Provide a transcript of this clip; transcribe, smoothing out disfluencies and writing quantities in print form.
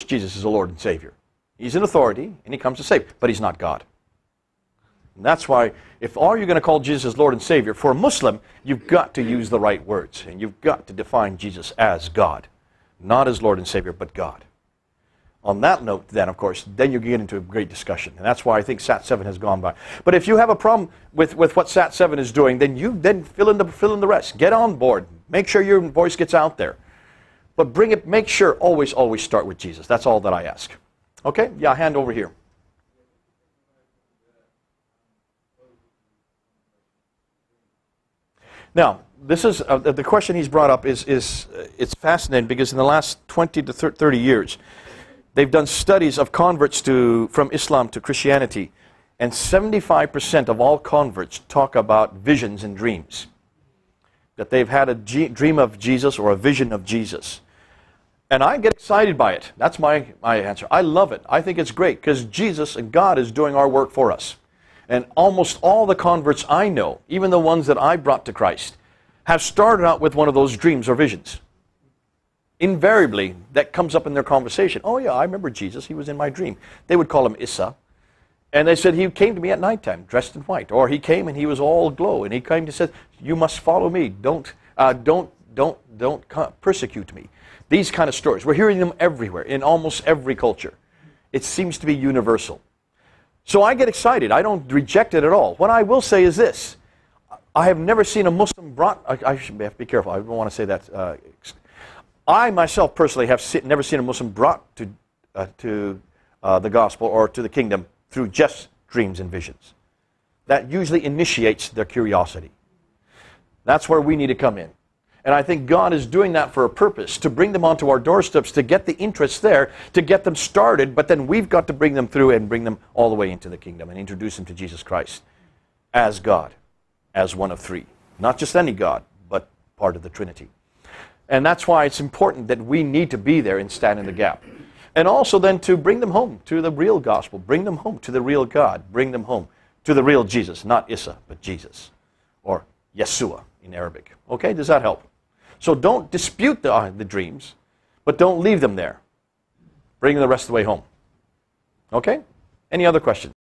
Jesus is a Lord and Savior. He's an authority, and He comes to save, but He's not God. And that's why, if all you're going to call Jesus Lord and Savior, for a Muslim, you've got to use the right words, and you've got to define Jesus as God. Not as Lord and Savior, but God. On that note, then, of course, then you get into a great discussion. And that's why I think Sat 7 has gone by. But if you have a problem with what Sat 7 is doing, then fill in the rest. Get on board. Make sure your voice gets out there. But make sure always start with Jesus. That's all that I ask. Okay? Yeah, hand over here. Now, this is the question he's brought up it's fascinating because in the last 20 to 30 years, they've done studies of converts from Islam to Christianity, and 75% of all converts talk about visions and dreams. That they've had a dream of Jesus or a vision of Jesus. And I get excited by it. That's my answer. I love it. I think it's great because Jesus and God is doing our work for us. And almost all the converts I know, even the ones that I brought to Christ, have started out with one of those dreams or visions. Invariably, that comes up in their conversation. Oh yeah, I remember Jesus. He was in my dream. They would call him Issa. And they said, he came to me at nighttime, dressed in white. Or he came and he was all aglow. And he came and said, you must follow me. Don't persecute me. These kind of stories. We're hearing them everywhere, in almost every culture. It seems to be universal. So I get excited. I don't reject it at all. What I will say is this. I have never seen a Muslim brought... I should have to be careful. I don't want to say that. I myself personally have never seen a Muslim brought to the gospel or to the kingdom through just dreams and visions. That usually initiates their curiosity. That's where we need to come in. And I think God is doing that for a purpose, to bring them onto our doorsteps, to get the interest there, to get them started, but then we've got to bring them through and bring them all the way into the kingdom and introduce them to Jesus Christ as God, as one of three. Not just any God, but part of the Trinity. And that's why it's important that we need to be there and stand in the gap. And also then to bring them home to the real gospel, bring them home to the real God, bring them home to the real Jesus, not Issa, but Jesus, or Yeshua in Arabic. Okay, does that help? So don't dispute the dreams, but don't leave them there. Bring them the rest of the way home. Okay? Any other questions?